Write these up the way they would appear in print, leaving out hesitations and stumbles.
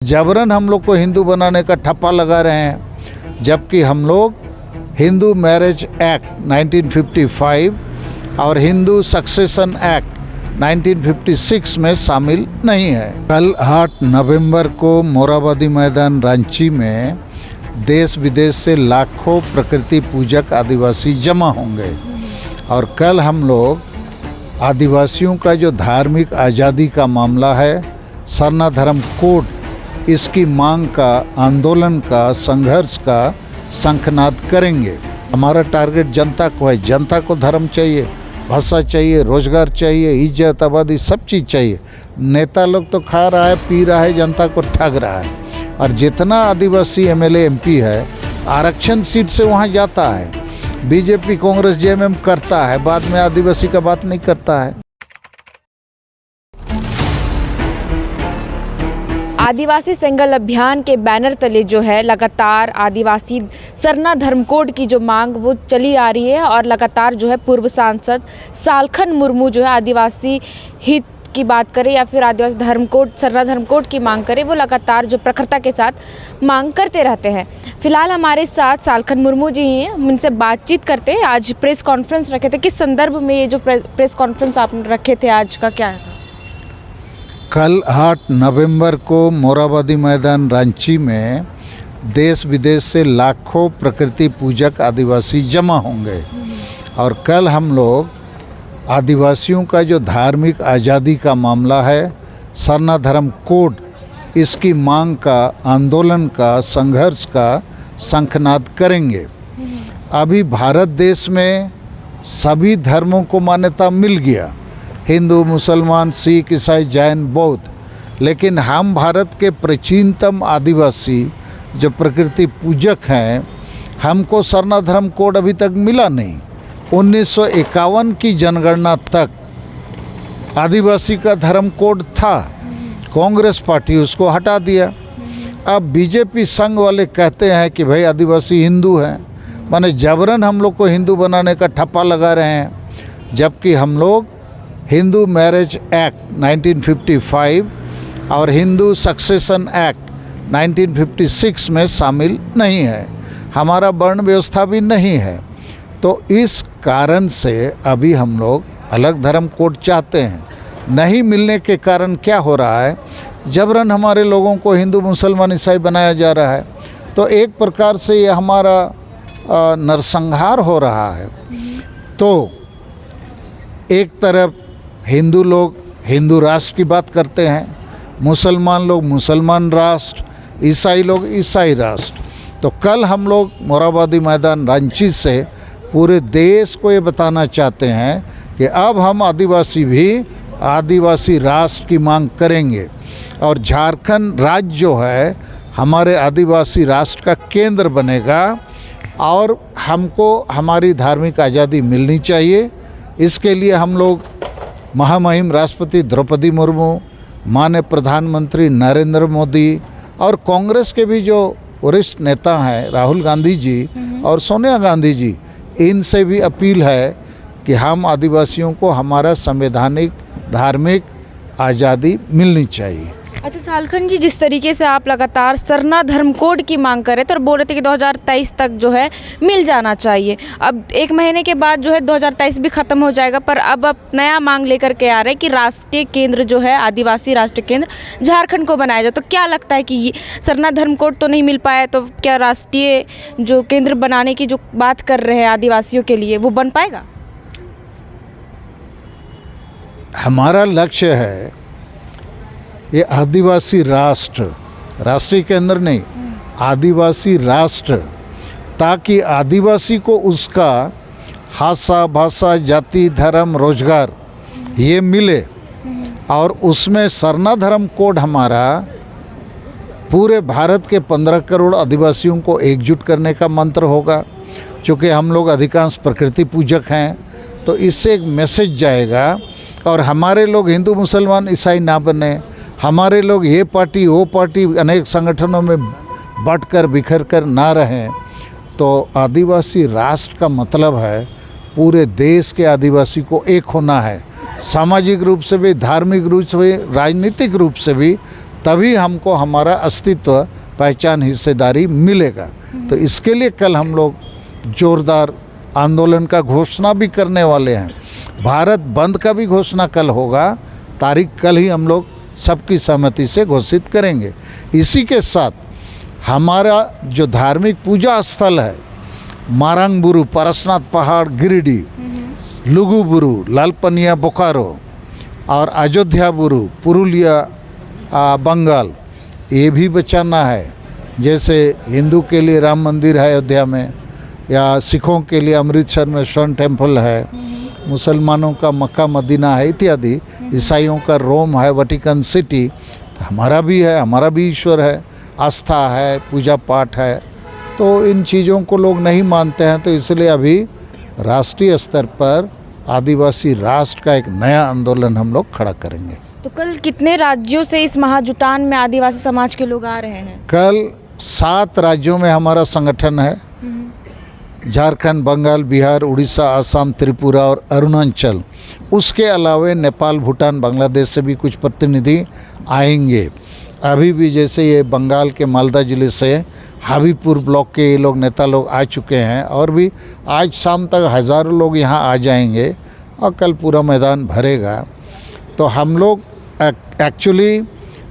जबरन हम लोग को हिंदू बनाने का ठप्पा लगा रहे हैं, जबकि हम लोग हिंदू मैरिज एक्ट 1955 और हिंदू सक्सेशन एक्ट 1956 में शामिल नहीं है। कल 8 नवंबर को मोराबादी मैदान रांची में देश विदेश से लाखों प्रकृति पूजक आदिवासी जमा होंगे और कल हम लोग आदिवासियों का जो धार्मिक आज़ादी का मामला है, सरना धर्म कोड, इसकी मांग का, आंदोलन का, संघर्ष का शंखनाद करेंगे। हमारा टारगेट जनता को है। जनता को धर्म चाहिए, भाषा चाहिए, रोजगार चाहिए, इज्जत, आबादी, सब चीज़ चाहिए। नेता लोग तो खा रहा है, पी रहा है, जनता को ठग रहा है। और जितना आदिवासी एमएलए एमपी है, आरक्षण सीट से वहाँ जाता है। बीजेपी कांग्रेस जेएमएम करता है, बाद में आदिवासी का बात नहीं करता है। आदिवासी संगल अभियान के बैनर तले जो है लगातार आदिवासी सरना धर्म कोड की जो मांग वो चली आ रही है और लगातार जो है पूर्व सांसद सालखन मुर्मू जो है आदिवासी हित की बात करें या फिर आदिवासी धर्म कोड, सरना धर्म कोड की मांग करें, वो लगातार जो प्रखरता के साथ मांग करते रहते हैं। फिलहाल हमारे साथ सालखन मुर्मू जी हैं, हम इनसे बातचीत करते हैं। आज प्रेस कॉन्फ्रेंस रखे थे, किस संदर्भ में ये जो प्रेस कॉन्फ्रेंस आप रखे थे, आज का क्या है? कल 8 नवंबर को मोराबादी मैदान रांची में देश विदेश से लाखों प्रकृति पूजक आदिवासी जमा होंगे और कल हम लोग आदिवासियों का जो धार्मिक आज़ादी का मामला है, सरना धर्म कोड, इसकी मांग का, आंदोलन का, संघर्ष का शंखनाद करेंगे। अभी भारत देश में सभी धर्मों को मान्यता मिल गया, हिंदू, मुसलमान, सिख, ईसाई, जैन, बौद्ध, लेकिन हम भारत के प्राचीनतम आदिवासी जो प्रकृति पूजक हैं, हमको सरना धर्म कोड अभी तक मिला नहीं। 1951 की जनगणना तक आदिवासी का धर्म कोड था, कांग्रेस पार्टी उसको हटा दिया। अब बीजेपी संघ वाले कहते हैं कि भाई आदिवासी हिंदू हैं, माने जबरन हम लोग को हिंदू बनाने का ठप्पा लगा रहे हैं, जबकि हम लोग हिंदू मैरिज एक्ट 1955 और हिंदू सक्सेशन एक्ट 1956 में शामिल नहीं है। हमारा वर्ण व्यवस्था भी नहीं है। तो इस कारण से अभी हम लोग अलग धर्म कोड चाहते हैं। नहीं मिलने के कारण क्या हो रहा है, जबरन हमारे लोगों को हिंदू, मुसलमान, ईसाई बनाया जा रहा है। तो एक प्रकार से ये हमारा नरसंहार हो रहा है। तो एक तरफ हिंदू लोग हिंदू राष्ट्र की बात करते हैं, मुसलमान लोग मुसलमान राष्ट्र, ईसाई लोग ईसाई राष्ट्र। तो कल हम लोग मोराबादी मैदान रांची से पूरे देश को ये बताना चाहते हैं कि अब हम आदिवासी भी आदिवासी राष्ट्र की मांग करेंगे और झारखंड राज्य जो है हमारे आदिवासी राष्ट्र का केंद्र बनेगा और हमको हमारी धार्मिक आज़ादी मिलनी चाहिए। इसके लिए हम लोग महामहिम राष्ट्रपति द्रौपदी मुर्मू, माननीय प्रधानमंत्री नरेंद्र मोदी और कांग्रेस के भी जो वरिष्ठ नेता हैं राहुल गांधी जी और सोनिया गांधी जी, इनसे भी अपील है कि हम आदिवासियों को हमारा संवैधानिक धार्मिक आज़ादी मिलनी चाहिए। अच्छा सालखन जी, जिस तरीके से आप लगातार सरना धर्म कोड की मांग कर रहे थे और बोल रहे थे कि 2023 तक जो है मिल जाना चाहिए, अब एक महीने के बाद जो है 2023 भी ख़त्म हो जाएगा, पर अब आप नया मांग लेकर के आ रहे हैं कि राष्ट्रीय केंद्र जो है आदिवासी राष्ट्रीय केंद्र झारखंड को बनाया जाए। तो क्या लगता है कि ये सरना धर्म कोड तो नहीं मिल पाया, तो क्या राष्ट्रीय जो केंद्र बनाने की जो बात कर रहे हैं आदिवासियों के लिए, वो बन पाएगा? हमारा लक्ष्य है ये आदिवासी राष्ट्र, राष्ट्रीय केंद्र नहीं, आदिवासी राष्ट्र, ताकि आदिवासी को उसका भाषा, जाति, धर्म, रोजगार ये मिले और उसमें सरना धर्म कोड हमारा पूरे भारत के 15 करोड़ आदिवासियों को एकजुट करने का मंत्र होगा। चूँकि हम लोग अधिकांश प्रकृति पूजक हैं, तो इससे एक मैसेज जाएगा और हमारे लोग हिंदू, मुसलमान, ईसाई ना बने, हमारे लोग ये पार्टी वो पार्टी अनेक संगठनों में बंटकर बिखर कर ना रहें। तो आदिवासी राष्ट्र का मतलब है पूरे देश के आदिवासी को एक होना है, सामाजिक रूप से भी, धार्मिक रूप से भी, राजनीतिक रूप से भी। तभी हमको हमारा अस्तित्व, पहचान, हिस्सेदारी मिलेगा। तो इसके लिए कल हम लोग जोरदार आंदोलन का घोषणा भी करने वाले हैं। भारत बंद का भी घोषणा कल होगा, तारीख कल ही हम लोग सबकी सहमति से घोषित करेंगे। इसी के साथ हमारा जो धार्मिक पूजा स्थल है, मारंगबुरु, पारसनाथ पहाड़, गिरिडीह, लुगुबुरु, लालपनिया, बोकारो और अयोध्याबुरु, पुरुलिया, बंगाल, ये भी बचाना है। जैसे हिंदू के लिए राम मंदिर है अयोध्या में, या सिखों के लिए अमृतसर में स्वर्ण टेम्पल है, मुसलमानों का मक्का मदीना है इत्यादि, ईसाइयों का रोम है, वेटिकन सिटी। तो हमारा भी है, हमारा भी ईश्वर है, आस्था है, पूजा पाठ है। तो इन चीज़ों को लोग नहीं मानते हैं, तो इसलिए अभी राष्ट्रीय स्तर पर आदिवासी राष्ट्र का एक नया आंदोलन हम लोग खड़ा करेंगे। तो कल कितने राज्यों से इस महाजुटान में आदिवासी समाज के लोग आ रहे हैं? कल 7 राज्यों में हमारा संगठन है, झारखंड, बंगाल, बिहार, उड़ीसा, असम, त्रिपुरा और अरुणाचल। उसके अलावा नेपाल, भूटान, बांग्लादेश से भी कुछ प्रतिनिधि आएंगे। अभी भी जैसे ये बंगाल के मालदा ज़िले से हाबीपुर ब्लॉक के ये लोग नेता लोग आ चुके हैं, और भी आज शाम तक हज़ारों लोग यहाँ आ जाएंगे और कल पूरा मैदान भरेगा। तो हम लोग एक्चुअली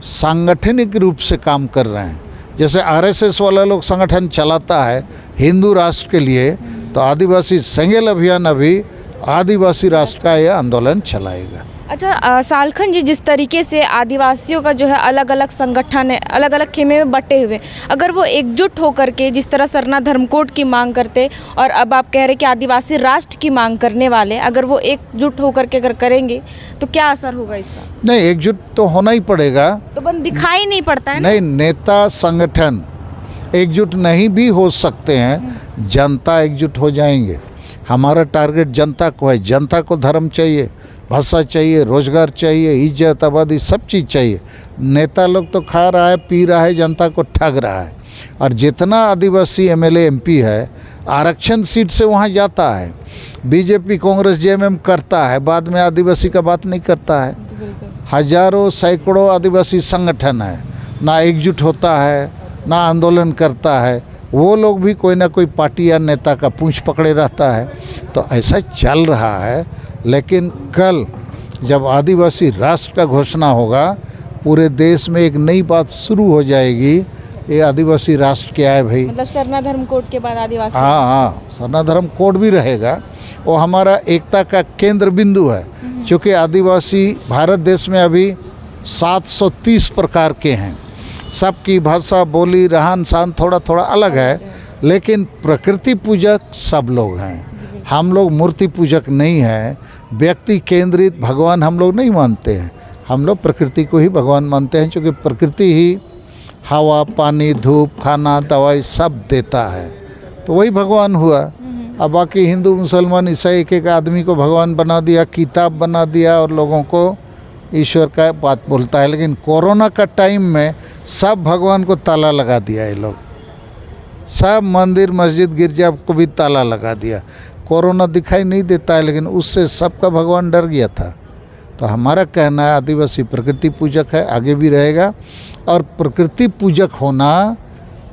सांगठनिक रूप से काम कर रहे हैं। जैसे आरएसएस वाला लोग संगठन चलाता है हिंदू राष्ट्र के लिए, तो आदिवासी सेंगेल अभियान अभी आदिवासी राष्ट्र का यह आंदोलन चलाएगा। अच्छा, सालखन जी, जिस तरीके से आदिवासियों का जो है अलग अलग संगठन है, अलग अलग खेमे में बटे हुए, अगर वो एकजुट होकर के जिस तरह सरना धर्मकोड की मांग करते और अब आप कह रहे कि आदिवासी राष्ट्र की मांग करने वाले, अगर वो एकजुट होकर के अगर करेंगे तो क्या असर होगा इसका? नहीं, एकजुट तो होना ही पड़ेगा। तो बस दिखाई नहीं पड़ता है ना? नहीं, नेता संगठन एकजुट नहीं भी हो सकते हैं, जनता एकजुट हो जाएंगे। हमारा टारगेट जनता को है। जनता को धर्म चाहिए, भाषा चाहिए, रोजगार चाहिए, इज्जत, आबादी, सब चीज़ चाहिए। नेता लोग तो खा रहा है, पी रहा है, जनता को ठग रहा है। और जितना आदिवासी एमएलए एमपी है, आरक्षण सीट से वहाँ जाता है। बीजेपी, कांग्रेस, जेएमएम करता है, बाद में आदिवासी का बात नहीं करता है। हजारों सैकड़ों आदिवासी संगठन है, ना एकजुट होता है, ना आंदोलन करता है। वो लोग भी कोई ना कोई पार्टी या नेता का पूंछ पकड़े रहता है। तो ऐसा चल रहा है। लेकिन कल जब आदिवासी राष्ट्र का घोषणा होगा, पूरे देश में एक नई बात शुरू हो जाएगी। ये आदिवासी राष्ट्र क्या है भाई? मतलब सरना धर्म कोड के बाद आदिवासी? हाँ, सरना धर्म कोड भी रहेगा। वो हमारा एकता का केंद्र बिंदु है। क्योंकि आदिवासी भारत देश में अभी 730 प्रकार के हैं। सबकी भाषा, बोली, रहन सहन थोड़ा थोड़ा अलग है, लेकिन प्रकृति पूजक सब लोग हैं। हम लोग मूर्ति पूजक नहीं हैं, व्यक्ति केंद्रित भगवान हम लोग नहीं मानते हैं। हम लोग प्रकृति को ही भगवान मानते हैं, क्योंकि प्रकृति ही हवा, पानी, धूप, खाना, दवाई सब देता है, तो वही भगवान हुआ। अब बाकी हिंदू, मुसलमान, ईसाई एक एक आदमी को भगवान बना दिया, किताब बना दिया और लोगों को ईश्वर का बात बोलता है। लेकिन कोरोना का टाइम में सब भगवान को ताला लगा दिया। ये लोग सब मंदिर, मस्जिद, गिरजा को भी ताला लगा दिया। कोरोना दिखाई नहीं देता है, लेकिन उससे सबका भगवान डर गया था। तो हमारा कहना है आदिवासी प्रकृति पूजक है, आगे भी रहेगा। और प्रकृति पूजक होना,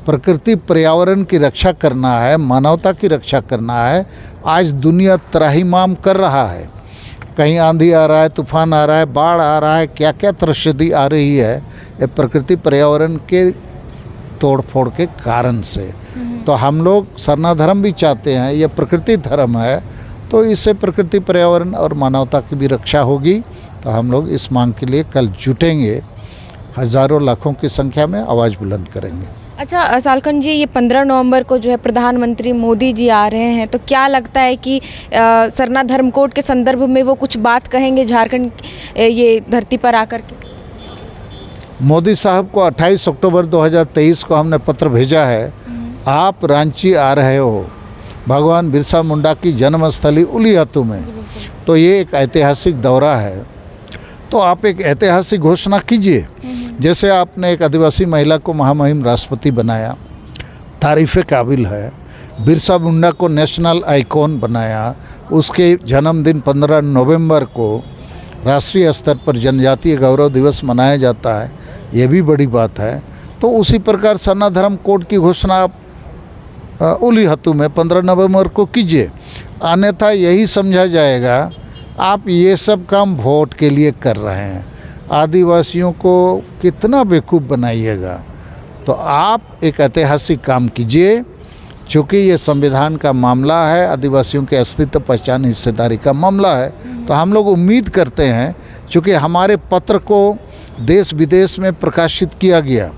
प्रकृति पर्यावरण की रक्षा करना है, मानवता की रक्षा करना है। आज दुनिया त्राहिमाम कर रहा है, कहीं आंधी आ रहा है, तूफान आ रहा है, बाढ़ आ रहा है, क्या क्या त्रस्ती आ रही है, ये प्रकृति पर्यावरण के तोड़ फोड़ के कारण से। तो हम लोग सरना धर्म भी चाहते हैं, ये प्रकृति धर्म है, तो इससे प्रकृति पर्यावरण और मानवता की भी रक्षा होगी। तो हम लोग इस मांग के लिए कल जुटेंगे, हज़ारों लाखों की संख्या में आवाज़ बुलंद करेंगे। अच्छा सालखन जी, ये 15 नवंबर को जो है प्रधानमंत्री मोदी जी आ रहे हैं, तो क्या लगता है कि सरना धर्म कोड के संदर्भ में वो कुछ बात कहेंगे झारखंड ये धरती पर आकर के? मोदी साहब को 28 अक्टूबर 2023 को हमने पत्र भेजा है, आप रांची आ रहे हो, भगवान बिरसा मुंडा की जन्मस्थली उलियातू में, तो ये एक ऐतिहासिक दौरा है। तो आप एक ऐतिहासिक घोषणा कीजिए। जैसे आपने एक आदिवासी महिला को महामहिम राष्ट्रपति बनाया, तारीफ़ काबिल है। बिरसा मुंडा को नेशनल आइकॉन बनाया, उसके जन्मदिन 15 नवंबर को राष्ट्रीय स्तर पर जनजातीय गौरव दिवस मनाया जाता है, ये भी बड़ी बात है। तो उसी प्रकार सरना धर्म कोड की घोषणा आप उली हत्तू में 15 नवंबर को कीजिए, अन्यथा यही समझा जाएगा आप ये सब काम वोट के लिए कर रहे हैं, आदिवासियों को कितना बेवकूफ़ बनाइएगा। तो आप एक ऐतिहासिक काम कीजिए, चूँकि ये संविधान का मामला है, आदिवासियों के अस्तित्व पहचान हिस्सेदारी का मामला है, तो हम लोग उम्मीद करते हैं, चूँकि हमारे पत्र को देश विदेश में प्रकाशित किया गया,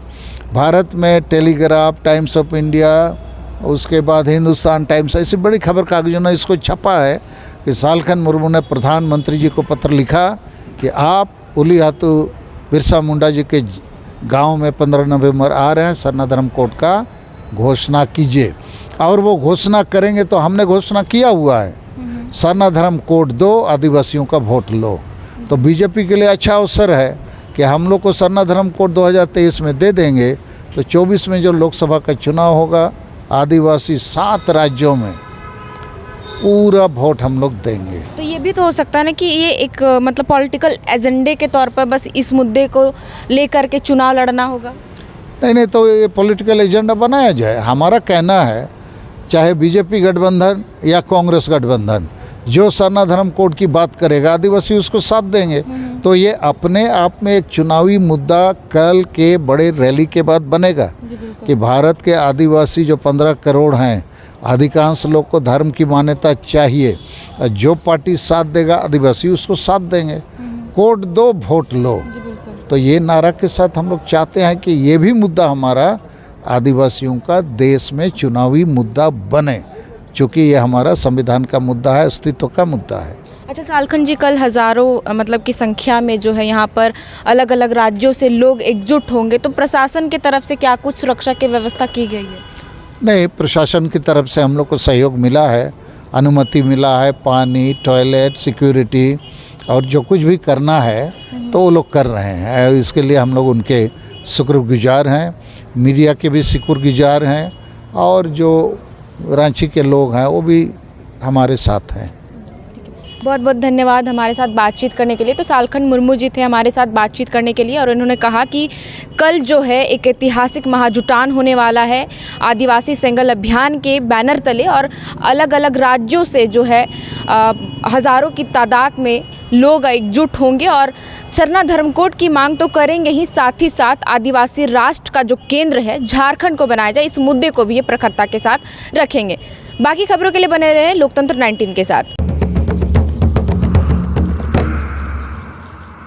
भारत में टेलीग्राफ, टाइम्स ऑफ इंडिया, उसके बाद हिंदुस्तान टाइम्स, ऐसी बड़ी खबर कागजों ने इसको छपा है कि सालखन मुर्मू ने प्रधानमंत्री जी को पत्र लिखा कि आप उली हत्तू बिरसा मुंडा जी के गांव में 15 नवंबर आ रहे हैं, सरना धर्म कोड का घोषणा कीजिए। और वो घोषणा करेंगे तो हमने घोषणा किया हुआ है, सरना धर्म कोड दो, आदिवासियों का वोट लो। तो बीजेपी के लिए अच्छा अवसर है कि हम लोग को सरना धर्म कोड 2023 में दे देंगे, तो 24 में जो लोकसभा का चुनाव होगा, आदिवासी 7 राज्यों में पूरा वोट हम लोग देंगे। तो ये भी तो हो सकता है ना कि ये एक मतलब पॉलिटिकल एजेंडे के तौर पर बस इस मुद्दे को लेकर के चुनाव लड़ना होगा? नहीं, तो ये पॉलिटिकल एजेंडा बनाया जाए। हमारा कहना है, चाहे बीजेपी गठबंधन या कांग्रेस गठबंधन, जो सरना धर्म कोड की बात करेगा, आदिवासी उसको साथ देंगे। तो ये अपने आप में एक चुनावी मुद्दा कल के बड़े रैली के बाद बनेगा कि भारत के आदिवासी जो 15 करोड़ हैं, अधिकांश लोग को धर्म की मान्यता चाहिए, और जो पार्टी साथ देगा आदिवासी उसको साथ देंगे। कोड दो, वोट लो। तो ये नारा के साथ हम लोग चाहते हैं कि ये भी मुद्दा हमारा आदिवासियों का देश में चुनावी मुद्दा बने, चूँकि ये हमारा संविधान का मुद्दा है, अस्तित्व का मुद्दा है। अच्छा सालखन जी, कल हज़ारों मतलब की संख्या में जो है यहाँ पर अलग अलग राज्यों से लोग एकजुट होंगे, तो प्रशासन की तरफ से क्या कुछ सुरक्षा की व्यवस्था की गई है? नहीं, प्रशासन की तरफ से हम लोग को सहयोग मिला है, अनुमति मिला है, पानी, टॉयलेट, सिक्योरिटी और जो कुछ भी करना है तो वो लोग कर रहे हैं। इसके लिए हम लोग उनके शुक्रगुजार हैं, मीडिया के भी शुक्रगुजार हैं, और जो रांची के लोग हैं वो भी हमारे साथ हैं। बहुत बहुत धन्यवाद हमारे साथ बातचीत करने के लिए। तो सालखन मुर्मू जी थे हमारे साथ बातचीत करने के लिए, और उन्होंने कहा कि कल जो है एक ऐतिहासिक महाजुटान होने वाला है आदिवासी सेंगल अभियान के बैनर तले, और अलग अलग राज्यों से जो है हज़ारों की तादाद में लोग एकजुट होंगे और सरना धर्म कोड की मांग तो करेंगे ही, साथ ही साथ आदिवासी राष्ट्र का जो केंद्र है झारखंड को बनाया जाए, इस मुद्दे को भी ये प्रखरता के साथ रखेंगे। बाकी खबरों के लिए बने रहे लोकतंत्र 19 के साथ।